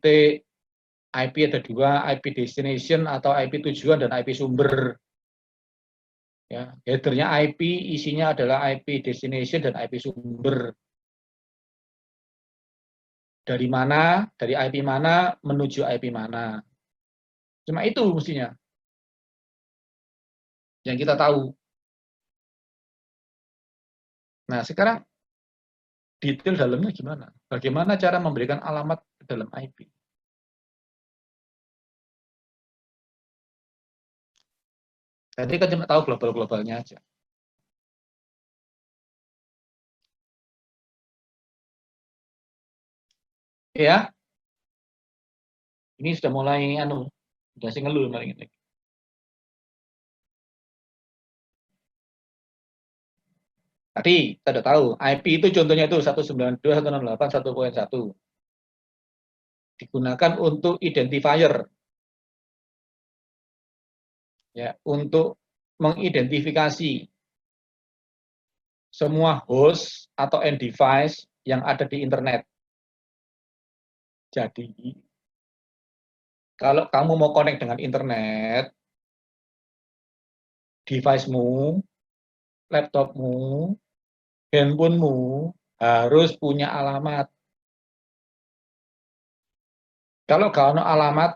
titik, IP ada dua, IP destination atau IP tujuan dan IP sumber. Ya, headernya IP, isinya adalah IP destination dan IP sumber. Dari mana, dari IP mana menuju IP mana. Cuma itu mestinya yang kita tahu. Nah, sekarang detail dalamnya gimana? Bagaimana cara memberikan alamat ke dalam IP? Tadi kan cuma tahu global-globalnya aja. Ya, ini sudah mulai sudah sing ngeluh kemarin ini. Tadi kita sudah tahu, IP itu contohnya itu 192.168.1.1. Digunakan untuk identifier. Ya, untuk mengidentifikasi semua host atau end device yang ada di internet. Jadi, kalau kamu mau connect dengan internet, device-mu, laptopmu, handphonemu harus punya alamat. Kalau nggak ada alamat,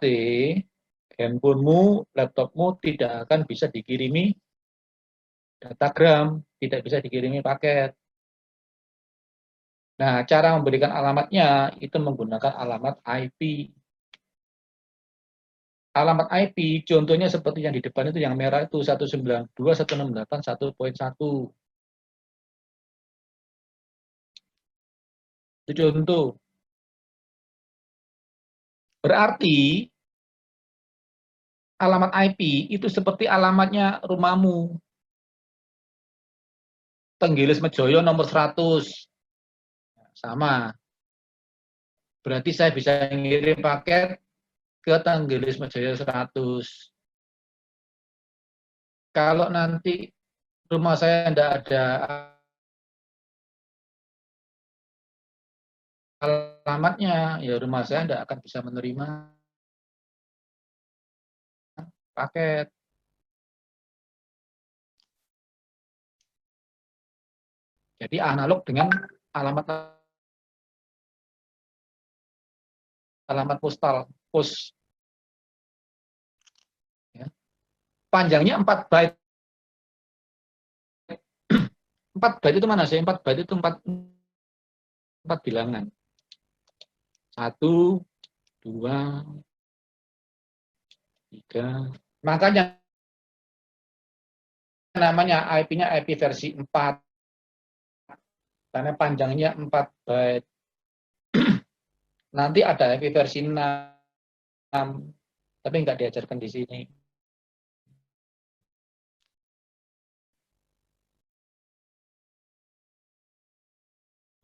handphonemu, laptopmu tidak akan bisa dikirimi datagram, tidak bisa dikirimi paket. Nah, cara memberikan alamatnya itu menggunakan alamat IP. Alamat IP, contohnya seperti yang di depan itu, yang merah itu 192.168.1.1. Itu contoh. Berarti alamat IP itu seperti alamatnya rumahmu. Tenggilis Mejoyo nomor 100. Sama. Berarti saya bisa ngirim paket ke Tenggilis Mejoyo 100. Kalau nanti rumah saya tidak ada alamatnya, ya rumah saya tidak akan bisa menerima paket. Jadi analog dengan alamat postal, pos. Ya. Panjangnya 4 byte. 4 byte itu mana sih? 4 byte itu 4 bilangan. 1, 2, 3. Makanya namanya IP-nya IP versi 4. Karena panjangnya 4 byte. Nanti ada IP versi 6. Tapi nggak diajarkan di sini.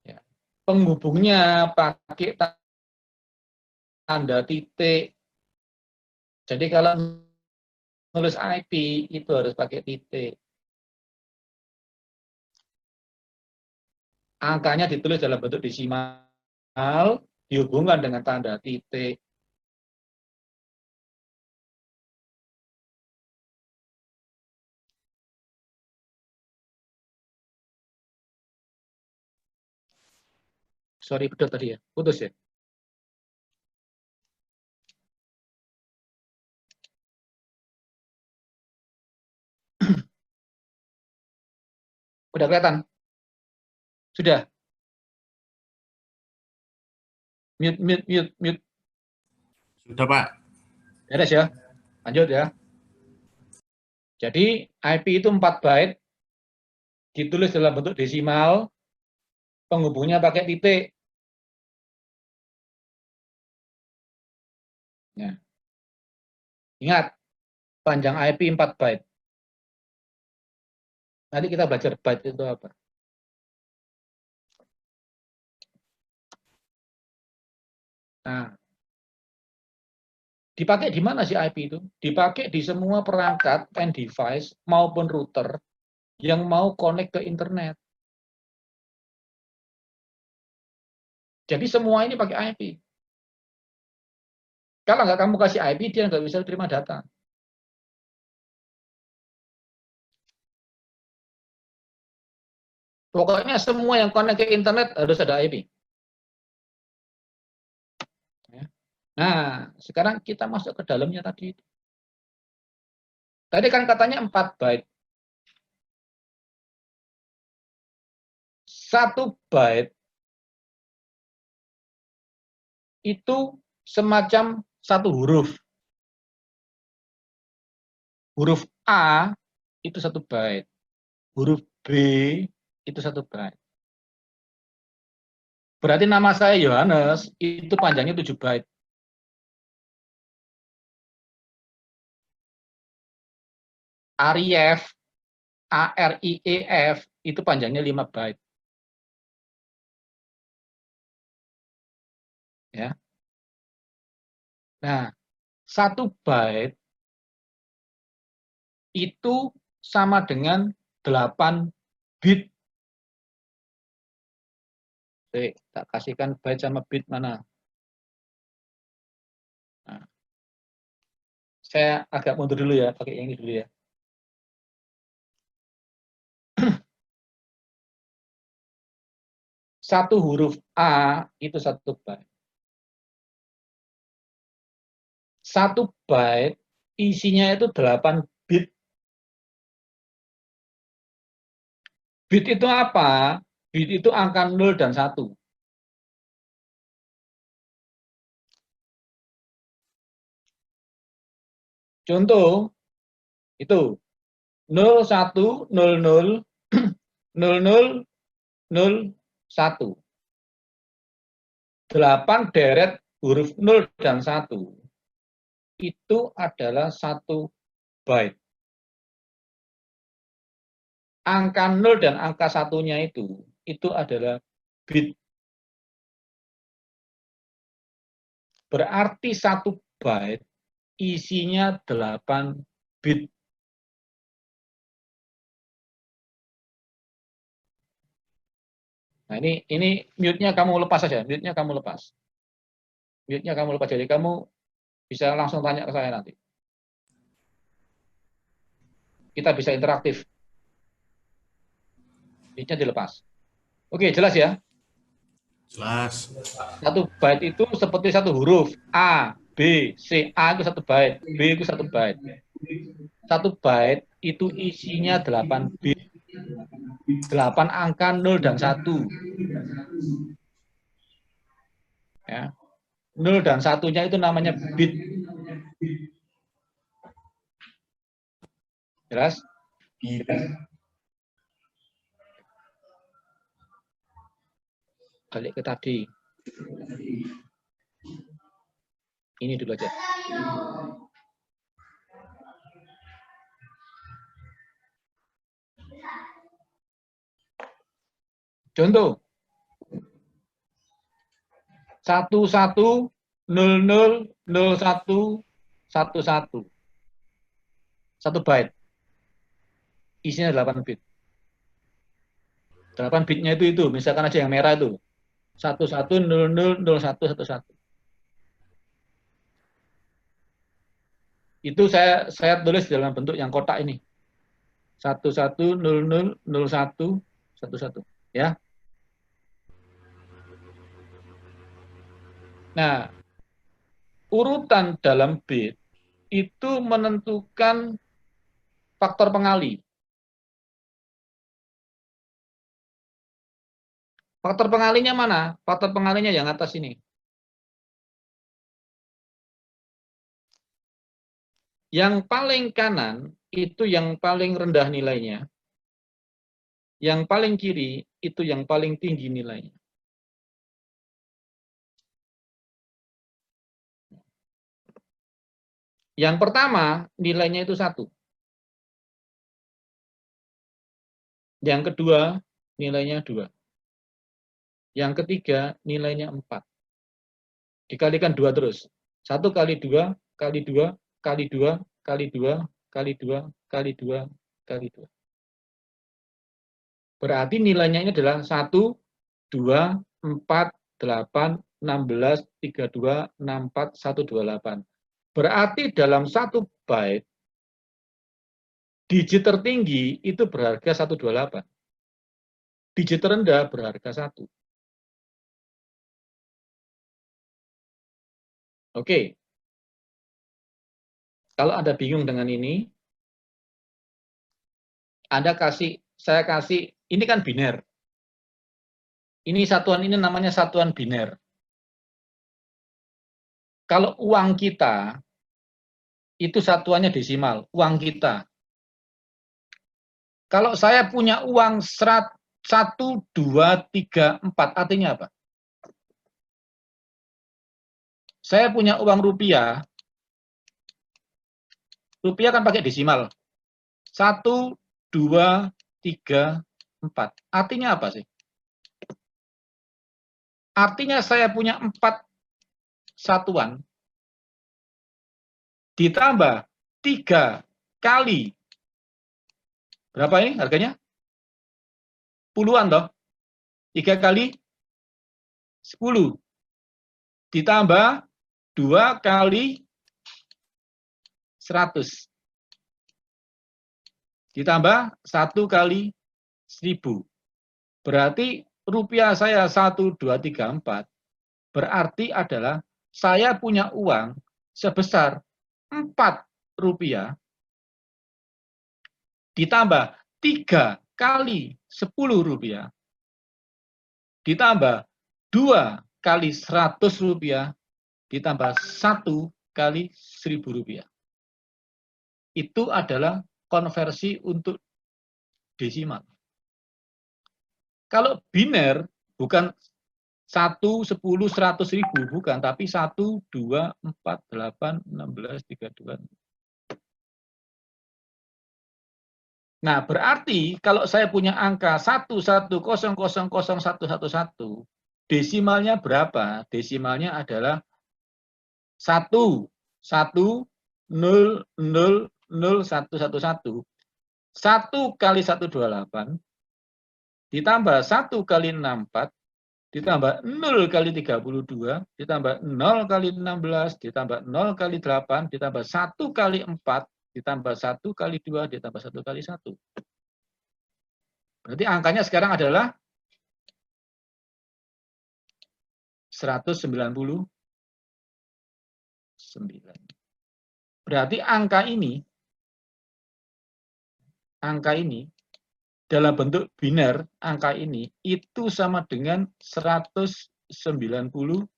Ya. Penghubungnya pakai tanda titik. Jadi kalau nulis IP itu harus pakai titik. Angkanya ditulis dalam bentuk desimal, dihubungkan dengan tanda titik. Sorry, betul tadi ya, putus ya. Udah kelihatan? Sudah? Mute. Sudah, Pak. Beres ya? Lanjut ya. Jadi IP itu 4 byte, ditulis dalam bentuk desimal, penghubungnya pakai titik. Ya. Ingat, panjang IP 4 byte. Nanti kita belajar byte itu apa. Nah, dipakai di mana sih IP itu? Dipakai di semua perangkat end device maupun router yang mau connect ke internet. Jadi semua ini pakai IP. Kalau nggak kamu kasih IP, dia nggak bisa terima data. Pokoknya semua yang connect ke internet harus ada IP. Nah, sekarang kita masuk ke dalamnya tadi. Tadi kan katanya 4 byte. 1 byte itu semacam 1 huruf. Huruf A itu 1 byte. Huruf B itu 1 byte. Berarti nama saya Yohanes, itu panjangnya 7 byte. Arief, ARIEF, itu panjangnya 5 byte. Ya. Nah, 1 byte itu sama dengan 8 bit. Oke, tak kasihkan byte sama bit mana. Nah, saya agak mundur dulu ya, pakai yang ini dulu ya. Satu huruf A itu 1 byte. 1 byte isinya itu 8 bit. Bit itu apa? Bit itu angka 0 dan 1. Contoh, itu 0, 1, 0, 0, 0, 0, 0, 1. 8 deret huruf 0 dan 1. Itu adalah 1 byte. Angka 0 dan angka 1-nya itu adalah bit. Berarti 1 byte isinya 8 bit. Nah, ini mute-nya kamu lepas saja, mute-nya kamu lepas. Mute-nya kamu lepas, jadi kamu bisa langsung tanya ke saya nanti. Kita bisa interaktif. Mute-nya dilepas. Oke, jelas ya? Jelas. 1 byte itu seperti 1 huruf. A, B, C. A itu 1 byte, B itu 1 byte. 1 byte itu isinya 8 bit. 8 angka 0 dan 1. Ya. 0 dan 1-nya itu namanya bit. Jelas? Balik ke tadi. Ini dulu aja. Contoh. 11 00 01 11. 1 byte. Isinya 8 bit. 8 bitnya itu, misalkan aja yang merah itu. 11 00 01 11. Itu saya tulis dalam bentuk yang kotak ini. 11 00 01 11. Ya. Nah, urutan dalam bit itu menentukan faktor pengali. Faktor pengalinya mana? Faktor pengalinya yang atas ini. Yang paling kanan itu yang paling rendah nilainya. Yang paling kiri itu yang paling tinggi nilainya. Yang pertama nilainya itu 1. Yang kedua nilainya 2. Yang ketiga nilainya 4. Dikalikan 2 terus. 1 kali 2 kali 2 kali 2 kali 2 kali 2 kali 2 kali 2. Berarti nilainya ini adalah 1, 2, 4, 8, 16, 32, 64, 128. Berarti dalam 1 byte, digit tertinggi itu berharga 128. Digit terendah berharga 1. Oke. Kalau Anda bingung dengan ini, saya kasih, ini kan biner. Ini satuan ini namanya satuan biner. Kalau uang kita, itu satuannya desimal, uang kita. Kalau saya punya uang 1, 2, 3, 4, artinya apa? Saya punya uang rupiah, rupiah kan pakai desimal. 1, 2, 3, 4. Artinya apa sih? Artinya saya punya 4 satuan, ditambah 3 kali, berapa ini harganya? Puluhan toh? 3 kali 10. Ditambah 2 kali 100. Ditambah 1 kali 1000. Berarti rupiah saya 1, 2, 3, 4. Berarti adalah saya punya uang sebesar 4 rupiah ditambah 3 kali 10 rupiah ditambah 2 kali 100 rupiah ditambah 1 kali 1000 rupiah. Itu adalah konversi untuk desimal. Kalau biner bukan 1, 10, 100 ribu, bukan, tapi 1, 2, 4, 8, 16, 32. Nah, berarti kalau saya punya angka 11000111, desimalnya berapa? Desimalnya adalah 1, 1, 0, 0, 0, 1, 1, 1. 1 kali 128 ditambah 1 kali 64 ditambah 0 kali 32 ditambah 0 kali 16 ditambah 0 kali 8 ditambah 1 kali 4 ditambah 1 kali 2 ditambah 1 kali 1. Berarti angkanya sekarang adalah 199. Berarti angka ini dalam bentuk biner, angka ini itu sama dengan 199,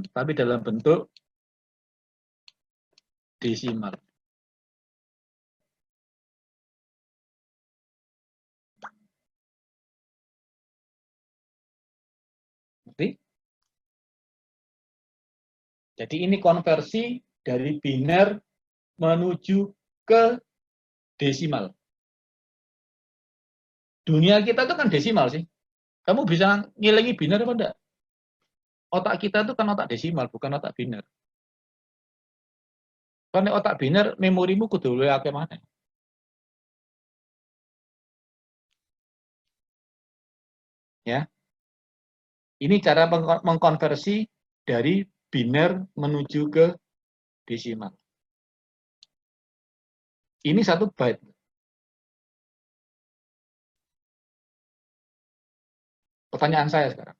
tapi dalam bentuk desimal. Jadi ini konversi dari biner menuju ke desimal. Dunia kita itu kan desimal sih. Kamu bisa ngilangi biner apa enggak? Otak kita itu kan otak desimal, bukan otak biner. Karena otak biner, memorimu kudu luwih akeh maneh. Ya. Ini cara mengkonversi dari biner menuju ke desimal. Ini 1 byte. Pertanyaan saya sekarang.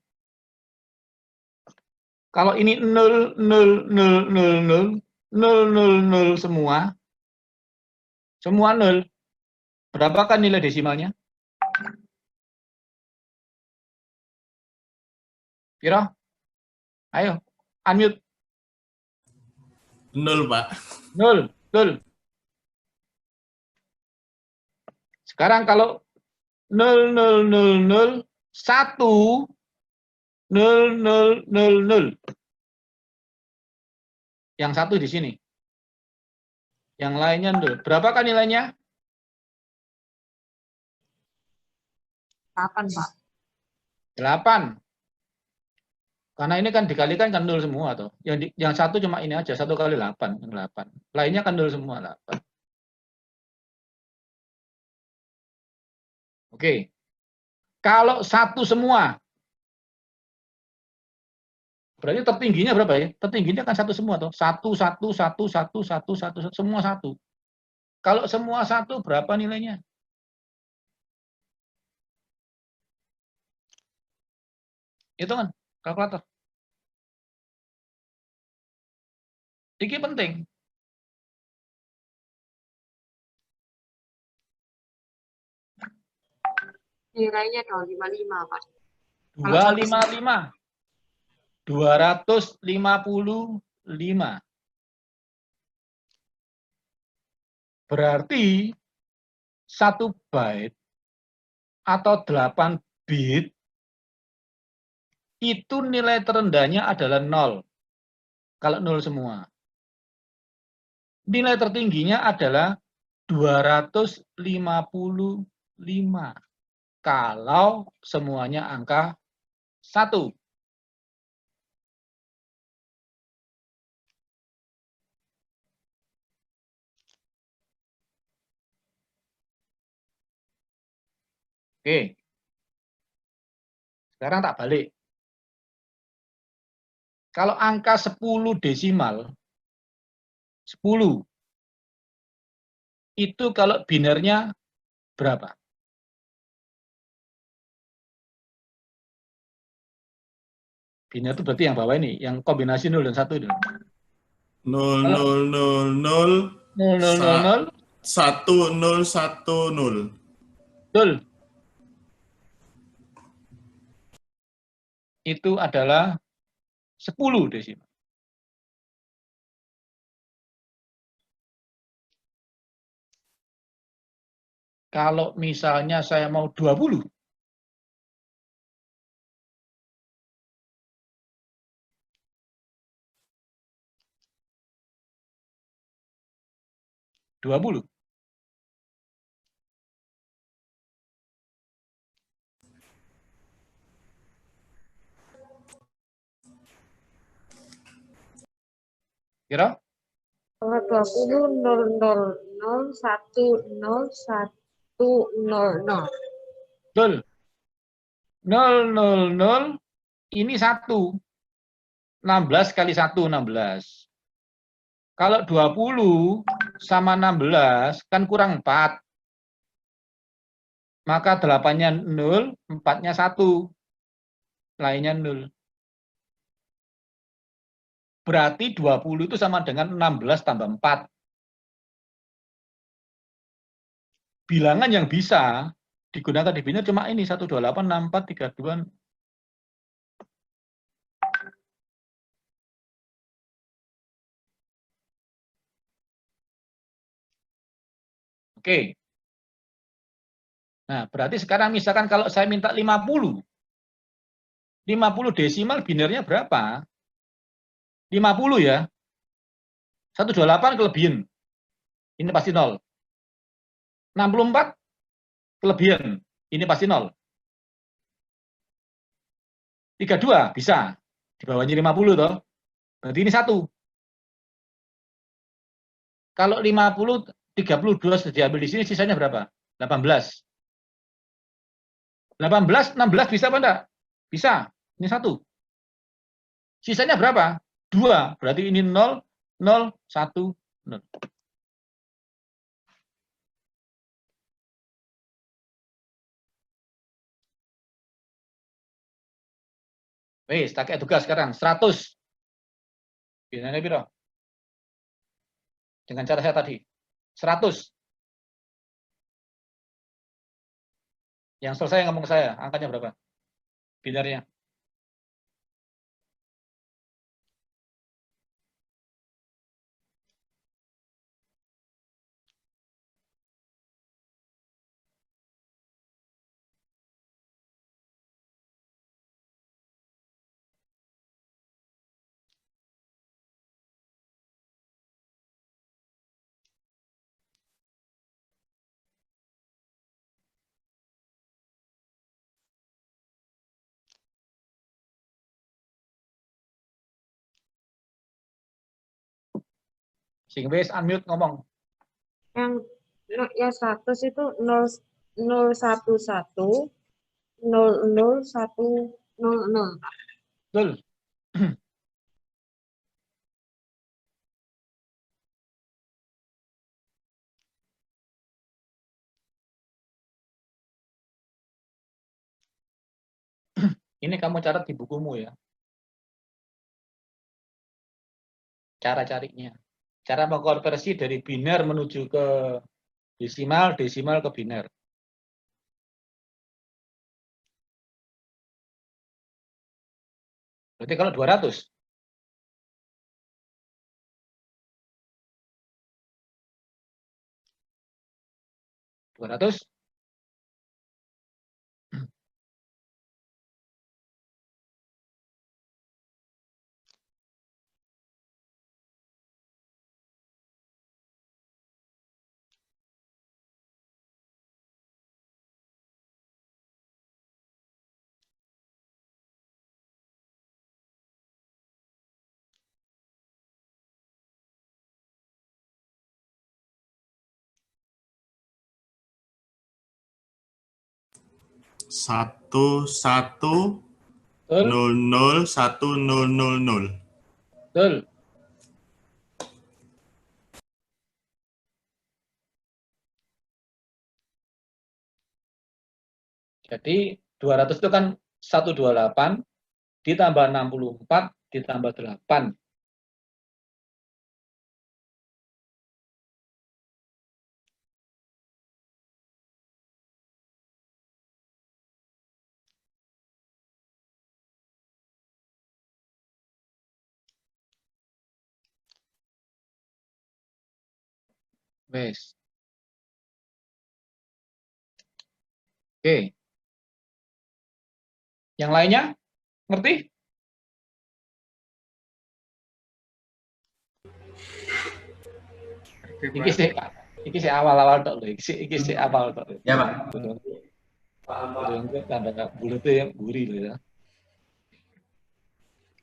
Kalau ini 0, 0, 0, 0, 0, 0, 0, 0 semua 0. Berapakah nilai desimalnya? Kira? Ayo, unmute. 0, Pak. 0, 0. Sekarang kalau 0, 0, 0, 0, 1, 0, 0, 0, 0. Yang satu di sini. Yang lainnya 0. Berapakah nilainya? 8, Pak. 8. Karena ini kan dikalikan kan 0 semua tuh. Yang satu cuma ini aja, 1 kali 8, yang 8. Lainnya kan 0 semua, 8. Oke. Kalau 1 semua, Berarti tertingginya berapa ya? Tertingginya kan satu semua tuh. Satu, semua satu. Kalau semua satu, berapa nilainya? Itu kan kalkulator. Ini penting. Nilainya 255, Pak. 255. 255. Berarti 1 byte atau 8 bit itu nilai terendahnya adalah 0. Kalau 0 semua. Nilai tertingginya adalah 255. Kalau semuanya angka 1. Oke. Sekarang tak balik. Kalau angka 10 desimal, 10, itu kalau binernya berapa? Biner itu berarti yang bawah ini, yang kombinasi 0 dan 1 itu. 0, 0, 0, 0, 0, 0, 0, 0. 1, 0, 1, 0. Betul. Itu adalah 10 desimal. Kalau misalnya saya mau 20, 20. Kira? 20 0 0 0 1 0 1 0 0. Betul. 0, 0, 0, ini 1. 16 kali 1, 16. Kalau 20 sama 16, kan kurang 4. Maka 8-nya 0, 4-nya 1. Lainnya 0. Berarti 20 itu sama dengan 16 tambah 4. Bilangan yang bisa digunakan di biner cuma ini, 1, 2, 8, 6, 4, 3, 2. Oke. Nah, berarti sekarang misalkan kalau saya minta 50. 50 desimal binernya berapa? 50 ya. 128 kelebihan. Ini pasti 0. 64 kelebihan. Ini pasti 0. 32 bisa. Di bawahnya 50 toh. Berarti ini 1. Kalau 50, 32 sudah diambil di sini, sisanya berapa? 18. 18, 16 bisa apa enggak? Bisa. Ini 1. Sisanya berapa? 2. Berarti ini 0, 0, 1, 0. Wes, tak kayak tugas sekarang. 100. Biasanya piro? Dengan cara saya tadi. 100. Yang selesai ngomong ke saya, angkanya berapa? Binarnya. Sing wes unmute ngomong. Yang 100 itu 0 0 1 1 0 0 1 0 0. Betul. Ini kamu catat di bukumu ya. Cara carinya. Cara mengkonversi dari biner menuju ke desimal, desimal ke biner. Berarti kalau 200. 200. 11 Betul? 00 1000. Betul. Jadi 200 itu kan 128 ditambah 64 ditambah 8. Wes. Oke. Yang lainnya? Ngerti? Iki sih awal-awal tok lho. Iki sih awal tok. Ya, Pak. Itu tanda bulatnya yang gurih loh ya.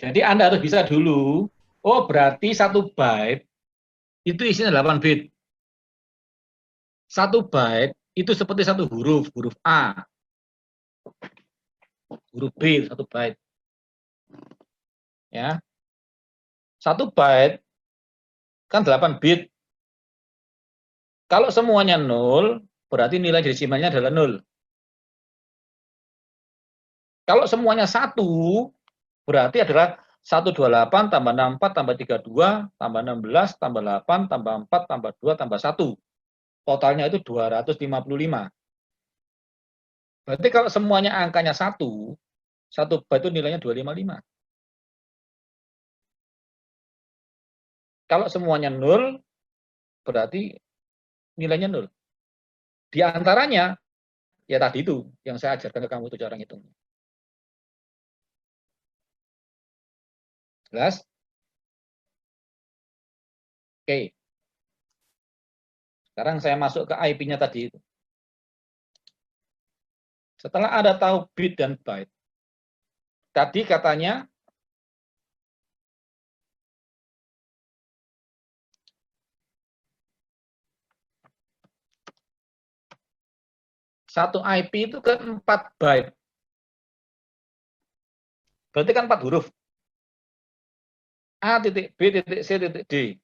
Jadi Anda harus bisa dulu, oh berarti 1 byte itu isinya 8 bit. 1 byte itu seperti 1 huruf, huruf A. Huruf B 1 byte. Ya. 1 byte kan 8 bit. Kalau semuanya 0, berarti nilai desimalnya adalah 0. Kalau semuanya 1, berarti adalah 128 tambah 64 tambah 32 tambah 16 tambah 8 tambah 4 tambah 2 tambah 1. Totalnya itu 255. Berarti kalau semuanya angkanya 1 byte itu nilainya 255. Kalau semuanya 0, berarti nilainya 0. Di antaranya, ya tadi itu, yang saya ajarkan ke kamu itu cara ngitungnya. Jelas? Oke. Sekarang saya masuk ke IP-nya tadi itu. Setelah Anda tahu bit dan byte, tadi katanya satu IP itu kan 4 byte. Berarti kan 4 huruf. A titik B titik C titik D.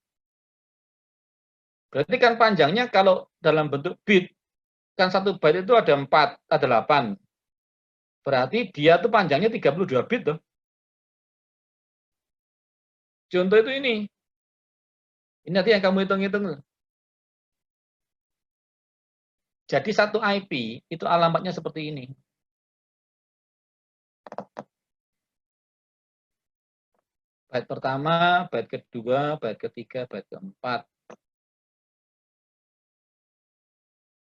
Berarti kan panjangnya kalau dalam bentuk bit, kan 1 byte itu ada 4, ada 8. Berarti dia tuh panjangnya 32 bit tuh. Contoh itu ini. Ini nanti yang kamu hitung-hitung. Jadi satu IP itu alamatnya seperti ini. Byte pertama, byte kedua, byte ketiga, byte keempat.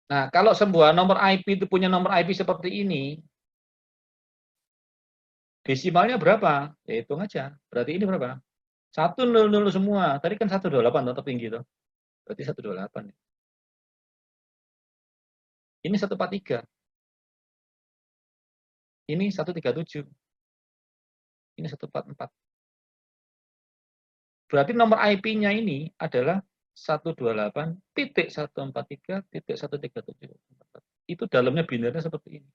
Nah, kalau sebuah nomor IP itu punya nomor IP seperti ini, desimalnya berapa? Ya hitung aja. Berarti ini berapa? 100 semua. Tadi kan 128 atau tinggi tuh. Berarti 128. Ini 143. Ini 137. Ini 144. Berarti nomor IP-nya ini adalah 128.143.137. Itu dalamnya binernya seperti ini.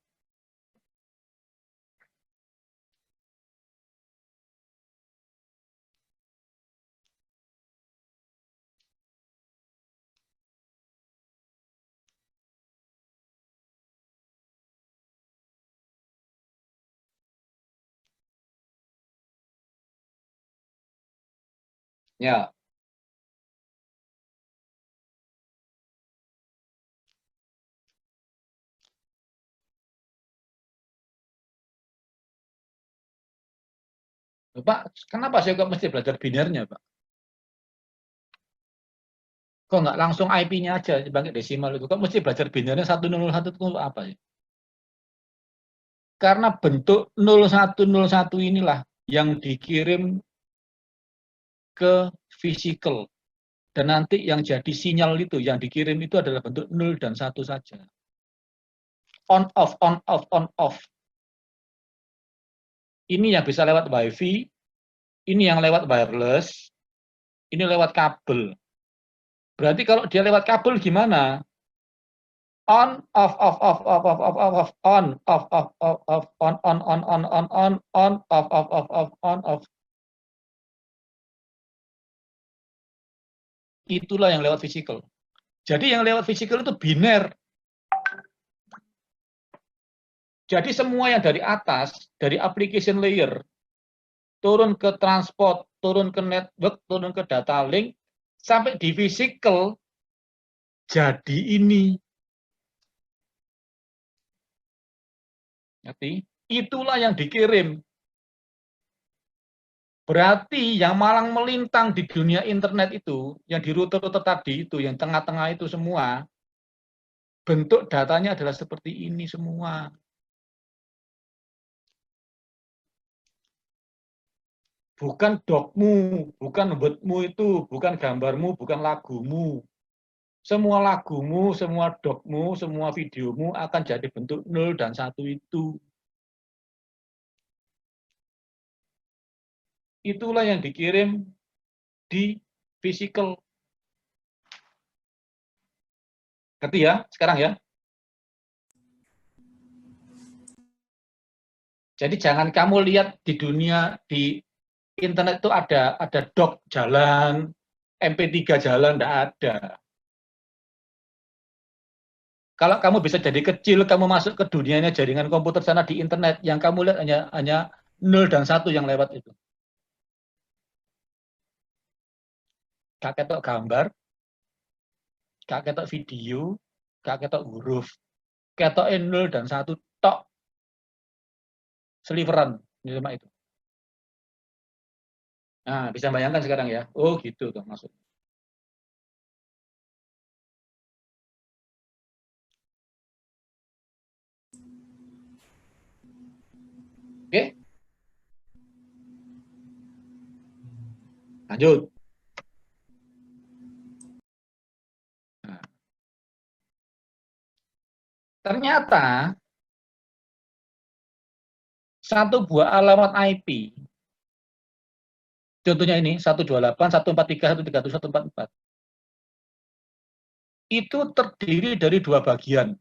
Ya. Pak, kenapa saya kok mesti belajar binernya, Pak? Kok nggak langsung IP-nya aja sebagai desimal itu? Kok mesti belajar binernya 101 itu apa ya? Karena bentuk 0101 inilah yang dikirim ke physical. Dan nanti yang jadi sinyal itu, yang dikirim itu adalah bentuk 0 dan 1 saja. On, off, on, off, on, off. Ini yang bisa lewat WiFi, ini yang lewat wireless, ini lewat kabel. Berarti kalau dia lewat kabel gimana? On, off, off, off, off, off, off, off, on, off, off, off, off, on, off, off, off, on, off. Itulah yang lewat physical. Jadi yang lewat physical itu biner. Jadi semua yang dari atas, dari application layer, turun ke transport, turun ke network, turun ke data link, sampai di physical, jadi ini. Ngerti? Itulah yang dikirim. Berarti yang malang melintang di dunia internet itu, yang di router-router tadi itu, yang tengah-tengah itu semua, bentuk datanya adalah seperti ini semua. Bukan dogmu, bukan wordmu itu, bukan gambarmu, bukan lagumu. Semua lagumu, semua dogmu, semua videomu akan jadi bentuk 0 dan 1 itu. Itulah yang dikirim di physical. Ngerti ya sekarang ya? Jadi jangan kamu lihat di dunia, di internet itu ada doc jalan, MP3 jalan, enggak ada. Kalau kamu bisa jadi kecil, kamu masuk ke dunianya jaringan komputer sana di internet, yang kamu lihat hanya 0 dan 1 yang lewat itu. Gak ketok gambar, gak ketok video, gak ketok huruf. Ketok 0 dan 1 tok. Sliveran, cuma itu. Nah, bisa bayangkan sekarang ya. Oh, gitu tuh maksudnya. Oke. Lanjut. Nah. Ternyata satu buah alamat IP, contohnya ini 128.143.131.144, itu terdiri dari dua bagian.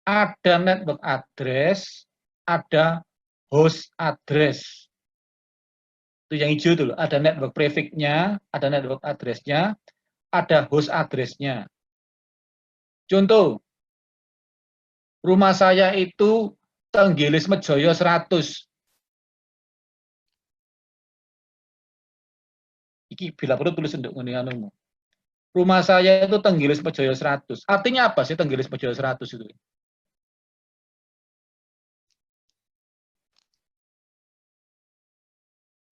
Ada network address, ada host address. Itu yang hijau itu loh. Ada network prefix-nya, ada network address-nya, ada host address-nya. Contoh, rumah saya itu Tenggilis Mejoyo 100. Iki bila perlu tulis untuk ngene. Rumah saya itu Tenggilis Mejoyo 100. Artinya apa sih Tenggilis Mejoyo 100 itu?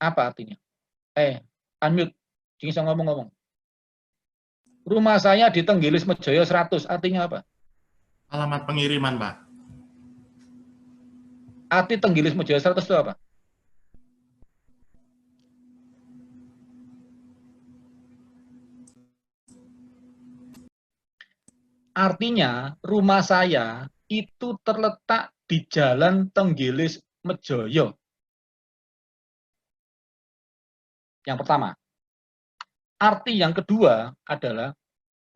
Apa artinya? Unmute. Jangan bisa ngomong-ngomong. Rumah saya di Tenggilis Mejoyo 100. Artinya apa? Alamat pengiriman, Pak. Arti Tenggilis Mejoyo 100 itu apa? Artinya, rumah saya itu terletak di Jalan Tenggilis Mejoyo. Yang pertama. Arti yang kedua adalah,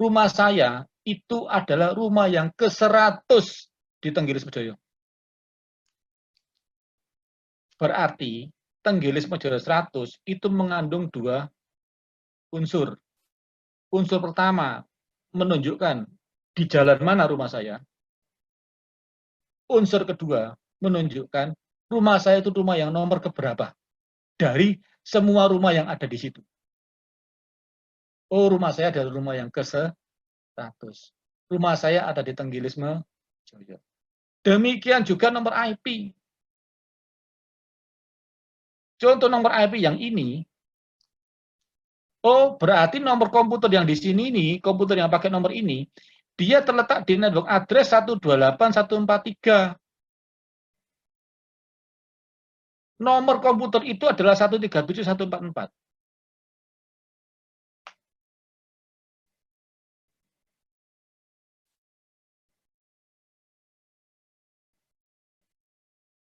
rumah saya itu adalah rumah yang ke-100 di Tenggilis Mejoyo. Berarti, Tenggilis Mejoyo 100 itu mengandung dua unsur. Unsur pertama, menunjukkan di jalan mana rumah saya. Unsur kedua, menunjukkan rumah saya itu rumah yang nomor keberapa dari semua rumah yang ada di situ. Oh, rumah saya adalah rumah yang ke-100. Rumah saya ada di Tenggilisme Joyo. Demikian juga nomor IP. Contoh nomor IP yang ini, oh berarti nomor komputer yang di sini nih, komputer yang pakai nomor ini, dia terletak di network address 128.143. Nomor komputer itu adalah 137.144.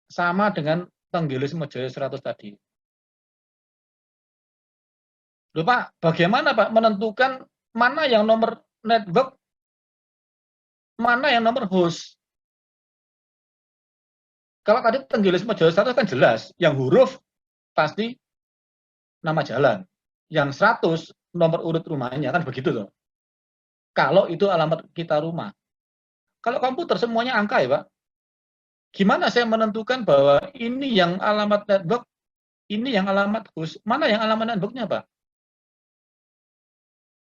Sama dengan Tenggilisme Joyo 100 tadi. Loh Pak, bagaimana Pak menentukan mana yang nomor network, mana yang nomor host? Kalau tadi Tenggilisme Joyo 100 kan jelas, yang huruf pasti nama jalan. Yang 100 nomor urut rumahnya, kan begitu loh. Kalau itu alamat kita rumah. Kalau komputer semuanya angka ya Pak. Gimana saya menentukan bahwa ini yang alamat network, ini yang alamat host, mana yang alamat networknya Pak?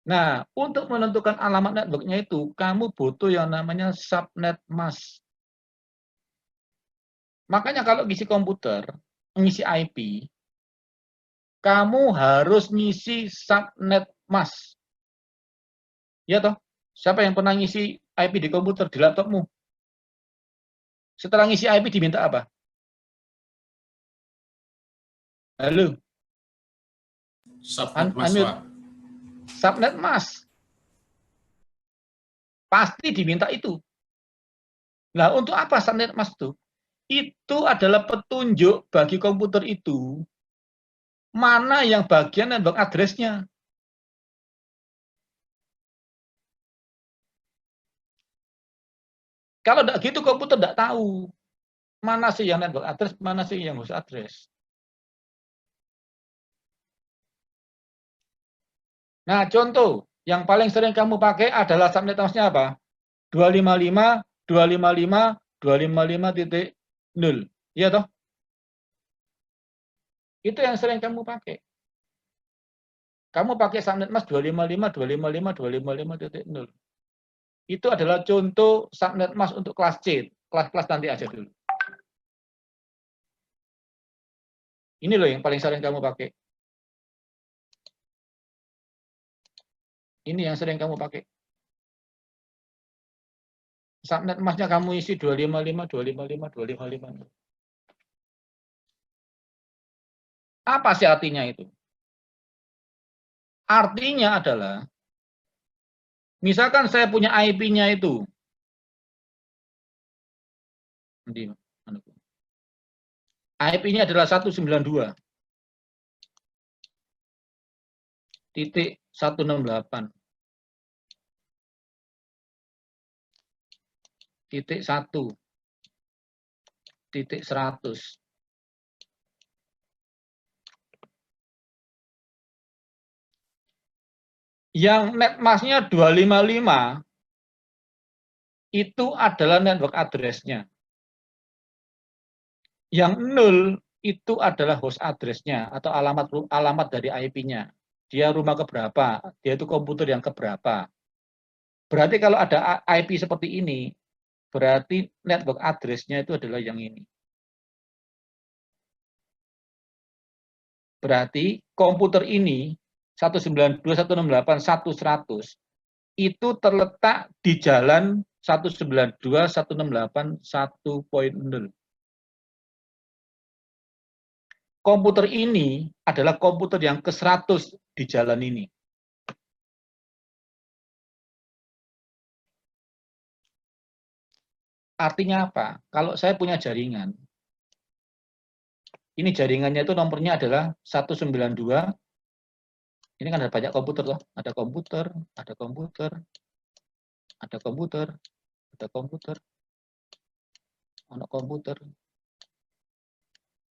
Nah, untuk menentukan alamat networknya itu, kamu butuh yang namanya subnet mask. Makanya kalau ngisi komputer, ngisi IP, kamu harus ngisi subnet mask. Ya toh? Siapa yang pernah ngisi IP di komputer, di laptopmu? Setelah ngisi IP diminta apa? Halo? Subnet password. Subnet mask. Pasti diminta itu. Nah, untuk apa subnet mask itu? Itu adalah petunjuk bagi komputer itu mana yang bagian network address-nya. Kalau tidak gitu komputer tidak tahu mana sih yang network address, mana sih yang host address. Nah, contoh yang paling sering kamu pakai adalah subnet mask-nya apa? 255, 255, 255.0. Iya toh? Itu yang sering kamu pakai. Kamu pakai subnet mask 255, 255, 255.0. Itu adalah contoh subnet mask untuk kelas C. Kelas-kelas nanti aja dulu. Ini loh yang paling sering kamu pakai. Ini yang sering kamu pakai. Subnet masknya kamu isi 255, 255, 255. Apa sih artinya itu? Artinya adalah, misalkan saya punya IP-nya itu. IP-nya adalah 192. Titik 168. Titik 1. Titik 100. Yang netmasknya 255 itu adalah network address-nya. Yang 0 itu adalah host address-nya atau alamat dari IP-nya. Dia rumah keberapa, dia itu komputer yang keberapa. Berarti kalau ada IP seperti ini, berarti network address-nya itu adalah yang ini. Berarti komputer ini 192.168.1.100 itu terletak di jalan 192.168.1.0. Komputer ini adalah komputer yang ke-100 di jalan ini. Artinya apa? Kalau saya punya jaringan, ini jaringannya itu nomornya adalah 192. Ini kan ada banyak komputer loh. Ada komputer, ada komputer, ada komputer, ada komputer, ada komputer,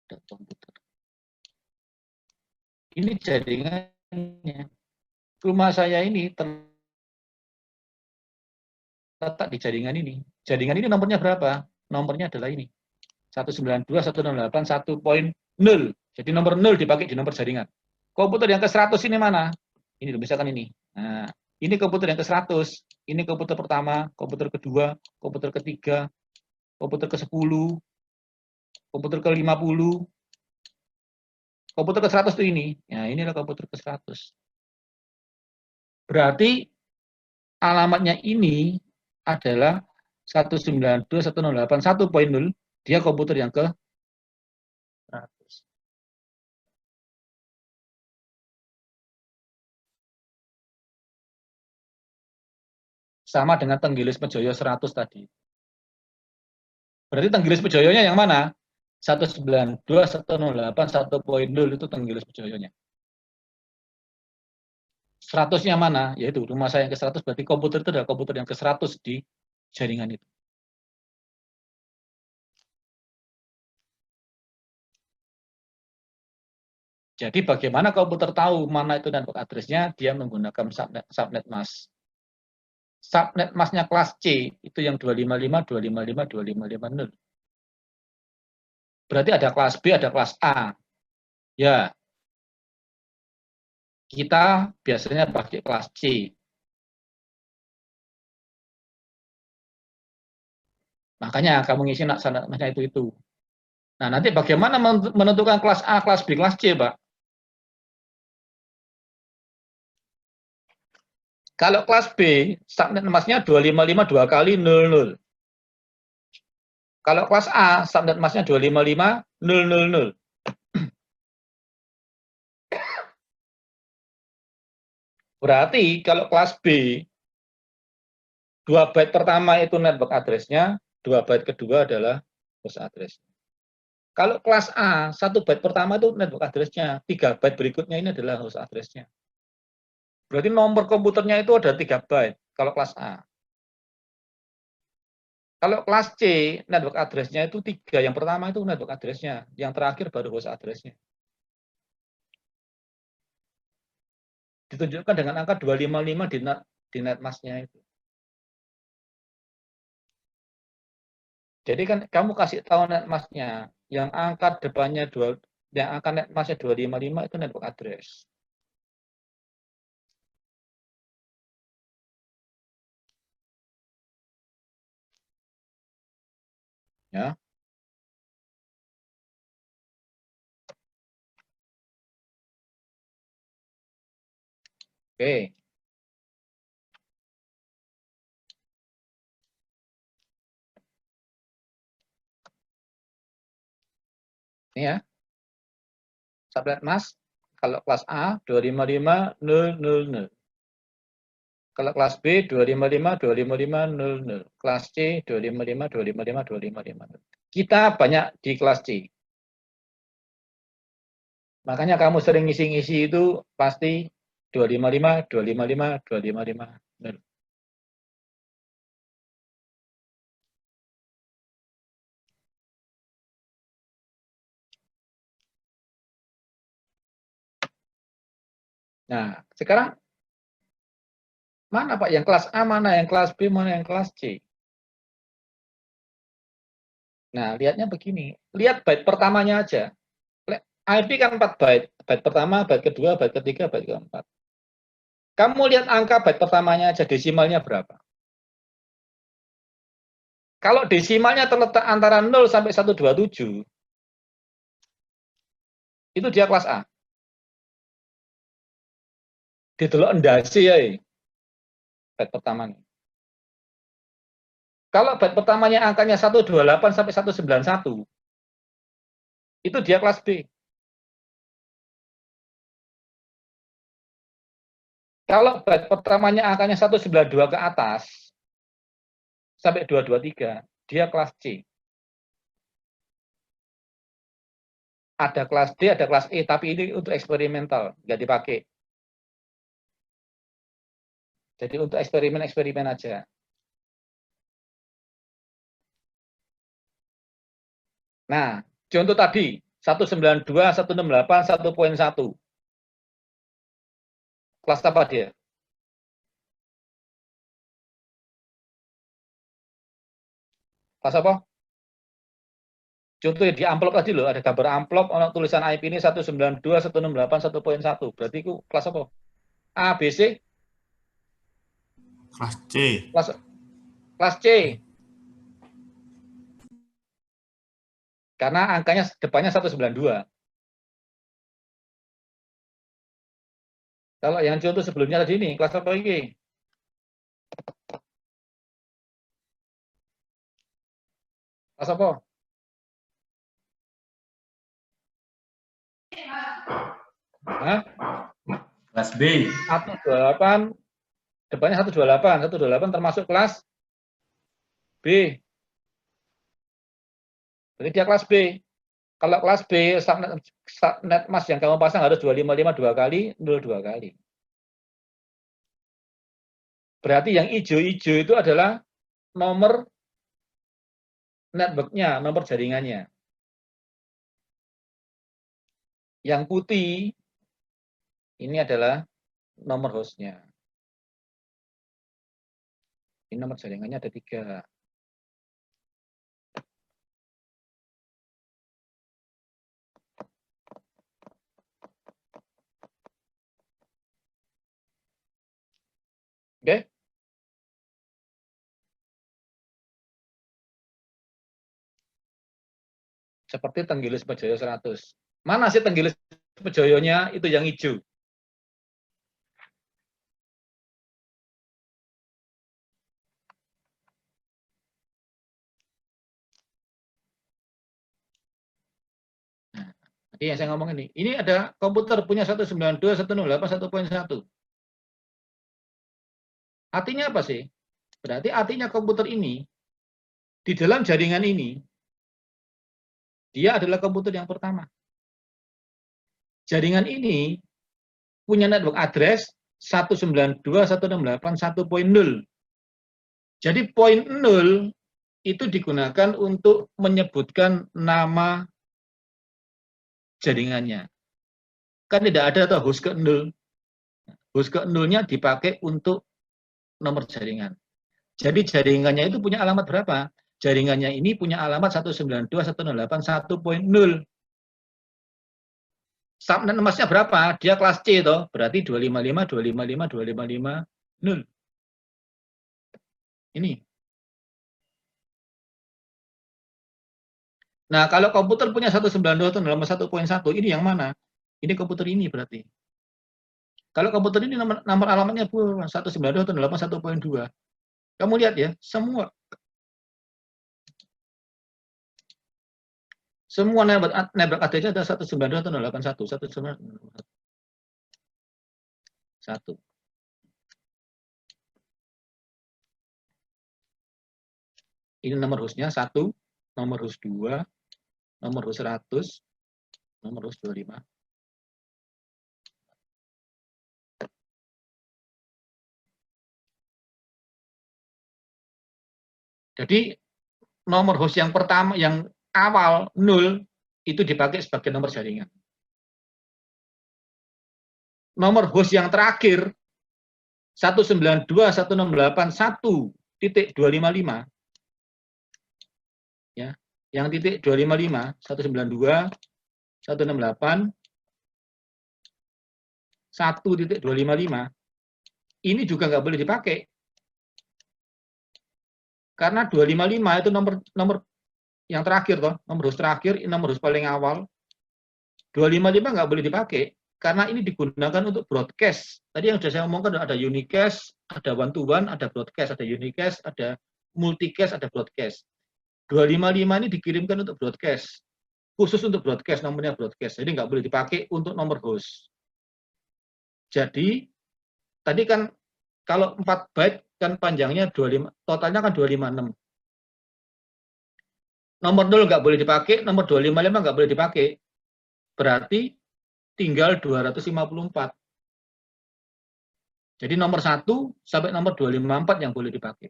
ada komputer. Ini jaringannya. Rumah saya ini terletak di jaringan ini. Jaringan ini nomornya berapa? Nomornya adalah ini. 192.168.1.0. 0. Jadi nomor 0 dipakai di nomor jaringan. Komputer yang ke-100 ini mana? Ini misalkan ini. Nah, ini komputer yang ke-100. Ini komputer pertama, komputer kedua, komputer ketiga, komputer ke-10, komputer ke-50, komputer ke-100 itu ini. Nah, inilah komputer ke-100. Berarti alamatnya ini adalah 192.168.1.0. Dia komputer yang ke 100. Sama dengan Tenggilis Mejoyo 100 tadi. Berarti Tenggilis Mejoyonya yang mana? 192.108.1.0 itu Tenggilis Mejoyonya. 100-nya mana? Yaitu rumah saya yang ke-100, berarti komputer itu adalah komputer yang ke-100 di jaringan itu. Jadi bagaimana komputer tahu mana itu network address-nya? Dia menggunakan subnet mask. Subnet mask-nya kelas C itu yang 255.255.255.0. Berarti ada kelas B, ada kelas A. Ya, kita biasanya pakai kelas C. Makanya kamu ngisi subnet mask-nya itu. Nah, nanti bagaimana menentukan kelas A, kelas B, kelas C, Pak? Kalau kelas B, subnet mask-nya 255 2 kali 00. Kalau kelas A, subnet mask-nya 255.000. Berarti kalau kelas B, 2 byte pertama itu network address-nya, 2 byte kedua adalah host address. Kalau kelas A, 1 byte pertama itu network address-nya, 3 byte berikutnya ini adalah host address-nya. Berarti nomor komputernya itu ada 3 byte kalau kelas A. Kalau kelas C, network address-nya itu 3. Yang pertama itu network address-nya, yang terakhir baru host address-nya. Ditunjukkan dengan angka 255 di netmask-nya itu. Jadi kan kamu kasih tahu netmask-nya, yang angka depannya yang angka netmask-nya 255 itu network address. Ya. Oke. Ini ya. Subnet mask kalau kelas A 255.000. Kalau kelas B 255.255.00. Kelas C 255.255.255.0. Kita banyak di kelas C. Makanya kamu sering ngisi-ngisi itu pasti 255, 255, 255. Nah, sekarang mana Pak yang kelas A, mana yang kelas B, mana yang kelas C? Nah, lihatnya begini. Lihat byte pertamanya aja. IP kan 4 byte. Byte pertama, byte kedua, byte ketiga, byte keempat. Kamu lihat angka byte pertamanya aja, desimalnya berapa? Kalau desimalnya terletak antara 0 sampai 127, itu dia kelas A. Didelok endasi ya, byte pertamanya. Kalau byte pertamanya angkanya 128 sampai 191, itu dia kelas B. Kalau byte pertamanya angkanya 192 ke atas, sampai 223, dia kelas C. Ada kelas D, ada kelas E, tapi ini untuk eksperimental, nggak dipakai. Jadi untuk eksperimen-eksperimen aja. Nah, contoh tadi, 192, 168, 1.1. Kelas apa dia? Kelas apa? Contohnya di amplop tadi loh, ada gambar amplop, ono tulisan IP ini 192.168.1.1. Berarti itu kelas apa? A, B, C? Kelas C. Kelas C. Karena angkanya depannya 192. Kalau yang contoh sebelumnya tadi ini, kelas apa ini? Kelas apa? Hah? Kelas B. 128, depannya 128. 128 termasuk kelas B. Berarti dia kelas B. Kalau kelas B, subnet mas yang kamu pasang harus 255 2 kali, 0 2 kali. Berarti yang hijau-hijau itu adalah nomor network-nya, nomor jaringannya. Yang putih, ini adalah nomor host-nya. Ini nomor jaringannya ada 3. Oke? Seperti Tenggilis Pejoyo 100. Mana sih Tenggilis Pejoyonya? Itu yang hijau. Nah, jadi yang saya ngomong ini ada komputer punya 192, 108, 1.1. Artinya apa sih? Berarti artinya komputer ini, di dalam jaringan ini, dia adalah komputer yang pertama. Jaringan ini punya network address 192.168.1.0. Jadi poin 0 itu digunakan untuk menyebutkan nama jaringannya. Kan tidak ada atau host ke 0. Host ke 0-nya dipakai untuk nomor jaringan. Jadi jaringannya itu punya alamat berapa? Jaringannya ini punya alamat 192.168.1.0. Subnet masnya berapa? Dia kelas C toh, berarti 255, 255, 255, 0. Ini. Nah, kalau komputer punya 192.168.1.1, ini yang mana? Ini komputer ini berarti. Kalau komputer ini nomor alamatnya 192.168.1.2. Kamu lihat ya, semua network address ada 192.168.1. 1. Ini nomor hostnya 1, nomor host 2, nomor host 100, nomor host 25. Jadi nomor host yang pertama, yang awal 0 itu dipakai sebagai nomor jaringan. Nomor host yang terakhir 192.168.1.255 ya, yang titik 255 192.168 1.255 ini juga nggak boleh dipakai. Karena 255 itu nomor yang terakhir toh, nomor host terakhir, nomor host paling awal. 255 nggak boleh dipakai karena ini digunakan untuk broadcast. Tadi yang sudah saya omongkan ada unicast, ada one to one, ada broadcast, ada unicast, ada multicast, ada broadcast. 255 ini dikirimkan untuk broadcast. Khusus untuk broadcast, nomornya broadcast. Jadi nggak boleh dipakai untuk nomor host. Jadi tadi kan kalau 4 byte kan panjangnya 25, totalnya kan 256. Nomor 0 nggak boleh dipakai, nomor 255 nggak boleh dipakai. Berarti tinggal 254. Jadi nomor 1 sampai nomor 254 yang boleh dipakai.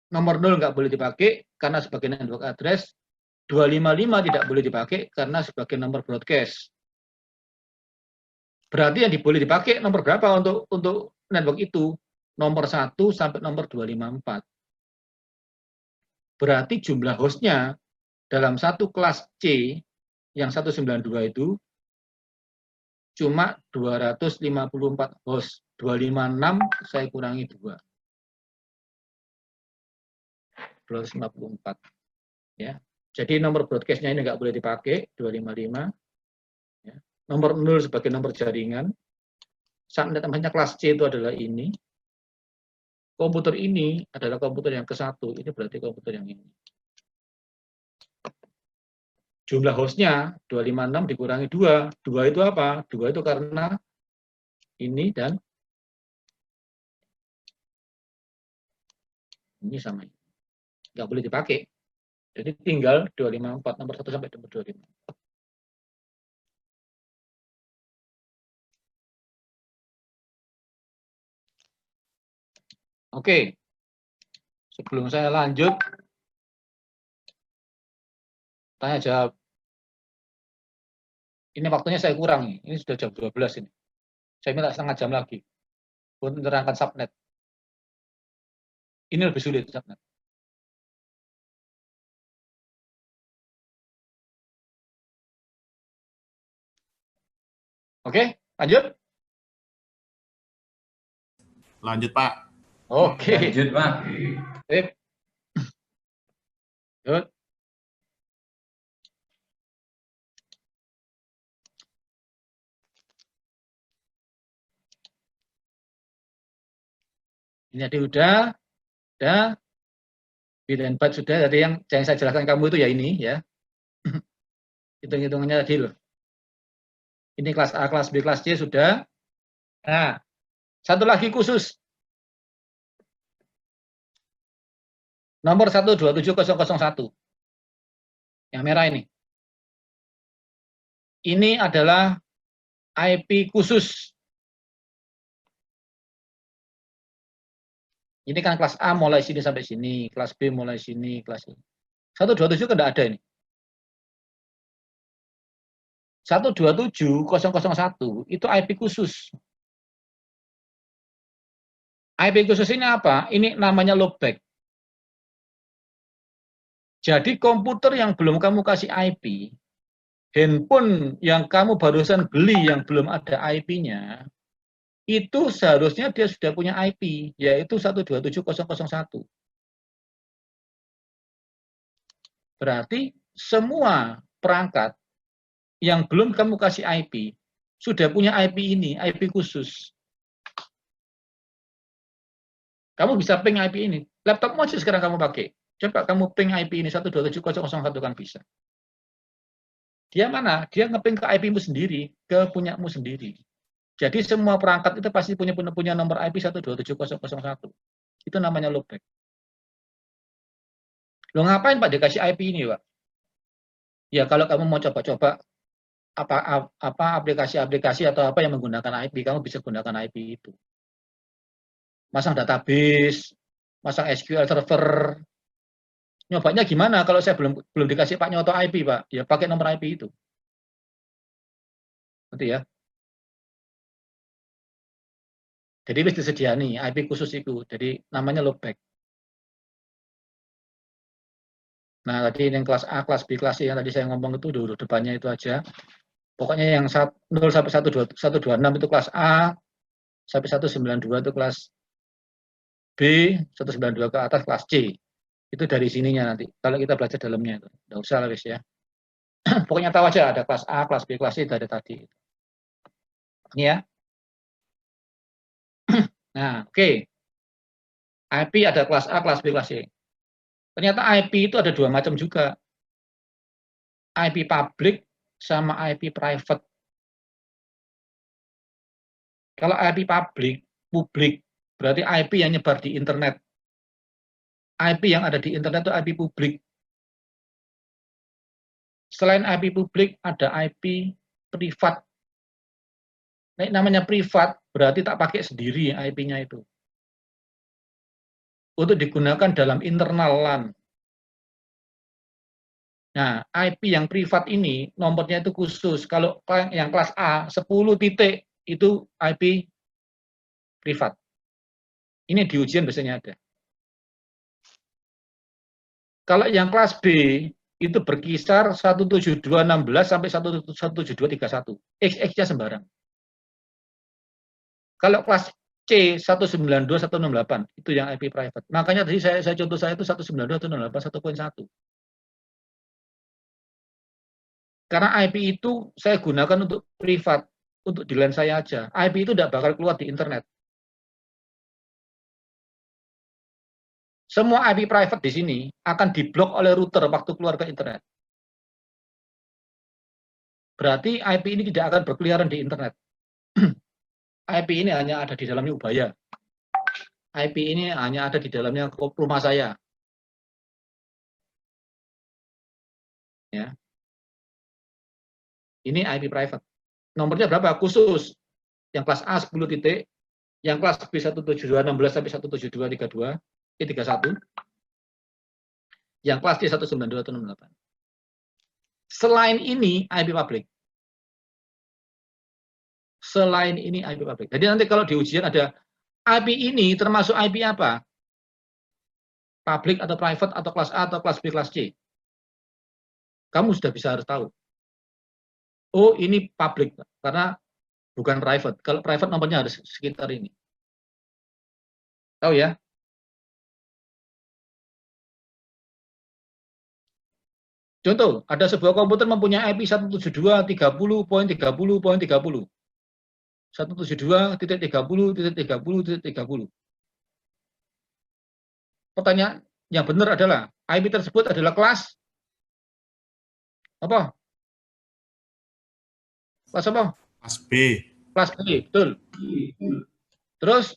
Nomor 0 nggak boleh dipakai karena sebagai network address. 255 tidak boleh dipakai karena sebagai nomor broadcast. Berarti yang boleh dipakai nomor berapa untuk network itu? Nomor 1 sampai nomor 254. Berarti jumlah hostnya dalam satu kelas C yang 192 itu cuma 254 host. 256 saya kurangi 2. 254. Ya. Jadi nomor broadcast-nya ini nggak boleh dipakai, 255. Ya. Nomor 0 sebagai nomor jaringan. Subnet namanya kelas C itu adalah ini. Komputer ini adalah komputer yang ke-1, ini berarti komputer yang ini. Jumlah hostnya 256 dikurangi 2. 2 itu apa? 2 itu karena ini dan ini sama ini. Nggak boleh dipakai. Jadi tinggal 254, nomor 1 sampai nomor 25. Oke. Sebelum saya lanjut, tanya jawab. Ini waktunya saya kurang nih. Ini sudah jam 12 ini. Saya minta setengah jam lagi untuk menerangkan subnet. Ini lebih sulit subnet. Oke, lanjut. Lanjut, Pak. Oke. Lanjut, Pak. Sip. Lanjut. Ini tadi udah, bit and byte sudah. Tadi yang saya jelaskan kamu itu ya ini ya. Hitung-hitungannya tadi loh. Ini kelas A, kelas B, kelas C sudah. Nah, satu lagi khusus. Nomor 127.001. Yang merah ini. Ini adalah IP khusus. Ini kan kelas A mulai sini sampai sini, kelas B mulai sini, kelas ini. 127 kan tidak ada ini. 127.001 itu IP khusus. IP khusus ini apa? Ini namanya loopback. Jadi komputer yang belum kamu kasih IP, handphone yang kamu barusan beli yang belum ada IP-nya, itu seharusnya dia sudah punya IP, yaitu 127.001. Berarti semua perangkat yang belum kamu kasih IP, sudah punya IP ini, IP khusus. Kamu bisa ping IP ini. Laptopmu aja sekarang kamu pakai. Coba kamu ping IP ini, 127.001 kan bisa. Dia mana? Dia ngeping ke IP-mu sendiri, ke punyamu sendiri. Jadi semua perangkat itu pasti punya nomor IP 127.001. Itu namanya loopback. Lo ngapain Pak dikasih IP ini, Pak? Ya kalau kamu mau coba-coba apa aplikasi-aplikasi atau apa yang menggunakan IP, kamu bisa gunakan IP itu. Masang database, masang SQL server. Nyobanya gimana kalau saya belum dikasih Pak Nyoto IP, Pak? Ya pakai nomor IP itu. Gitu ya. Jadi wis disediani IP khusus itu. Jadi namanya loopback. Nah, tadi yang kelas A, kelas B, kelas C yang tadi saya ngomong itu dulu depannya itu aja. Pokoknya yang 0 sampai 126 itu kelas A, sampai 192 itu kelas B, 192 ke atas kelas C. Itu dari sininya nanti. Kalau kita belajar dalamnya itu. Enggak usah lah guys ya. Pokoknya tahu aja ada kelas A, kelas B, kelas C itu ada tadi. Ini ya. Nah, oke. IP ada kelas A, kelas B, kelas C. Ternyata IP itu ada dua macam juga. IP public sama IP private. Kalau IP publik, berarti IP yang nyebar di internet. IP yang ada di internet itu IP publik. Selain IP publik, ada IP privat. Nah, namanya privat, berarti tak pakai sendiri IP-nya itu. Untuk digunakan dalam internal LAN. Nah, IP yang privat ini, nomornya itu khusus. Kalau yang kelas A, 10 titik, itu IP privat. Ini di ujian biasanya ada. Kalau yang kelas B, itu berkisar 17216 sampai 17231. X-nya sembarang. Kalau kelas C 192.168 itu yang IP private. Makanya tadi saya contoh saya itu 192.168 1.1. Karena IP itu saya gunakan untuk privat, untuk di LAN saya aja. IP itu tidak bakal keluar di internet. Semua IP private di sini akan diblok oleh router waktu keluar ke internet. Berarti IP ini tidak akan berkeliaran di internet. IP ini hanya ada di dalamnya Ubaya. IP ini hanya ada di dalamnya rumah saya. Ya. Ini IP private. Nomornya berapa? Khusus. Yang kelas A 10 titik, yang kelas B 17216 sampai 17232, 31. Yang kelas D 192.168. Selain ini IP public. Selain ini IP public. Jadi nanti kalau di ujian ada IP ini termasuk IP apa? Public atau private atau kelas A atau kelas B, kelas C. Kamu sudah bisa harus tahu. Oh, ini public karena bukan private. Kalau private nomornya harus sekitar ini. Tahu ya? Contoh, ada sebuah komputer mempunyai IP 172.30.30.30. 172.30.30.30. Pertanyaan yang benar adalah IP tersebut adalah kelas apa? Kelas apa? Kelas B. Kelas B, betul. Terus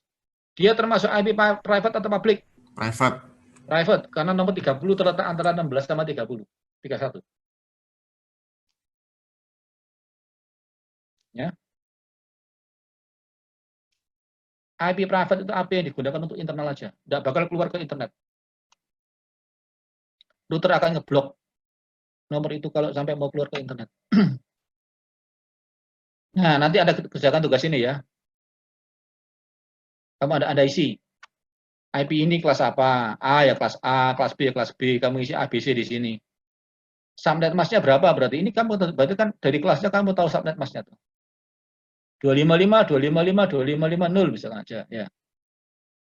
dia termasuk IP private atau public? Private. Private, karena nomor 30 terletak antara 16 sama 30. 31. Ya. IP private itu IP yang digunakan untuk internal aja. Tidak bakal keluar ke internet. Router akan ngeblok nomor itu kalau sampai mau keluar ke internet. Nah, nanti ada kerjakan tugas ini ya. Kamu ada isi. IP ini kelas apa? A ya kelas A, kelas B ya kelas B. Kamu isi ABC di sini. Subnet masknya berapa berarti? Ini kamu berarti kan dari kelasnya kamu tahu subnet masknya tuh. 255, 255, 2550 misalkan aja ya.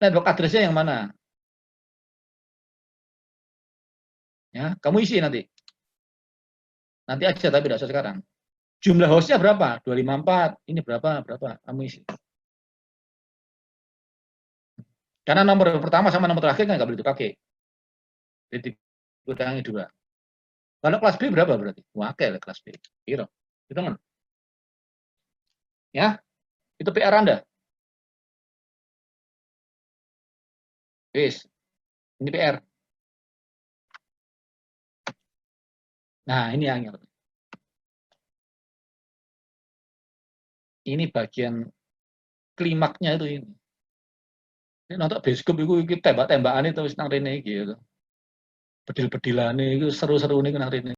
Network address-nya yang mana? Ya, kamu isi nanti. Nanti aja tapi tidak usah sekarang. Jumlah hostnya berapa? 254. Ini berapa? Berapa? Kamu isi. Karena nomor pertama sama nomor terakhir kan nggak boleh dipakai. Jadi dikurangi 2. Kalau kelas B berapa berarti? Wakil kelas B. Kira. Itu kan? Ya, itu PR Anda. Wis. Ini PR. Nah, ini yang ini bagian klimaknya itu ini. Ini nonton bioskop itu tembak-tembakan itu nang rene gitu. Bedil-bedilane itu seru-seru nih nang rene.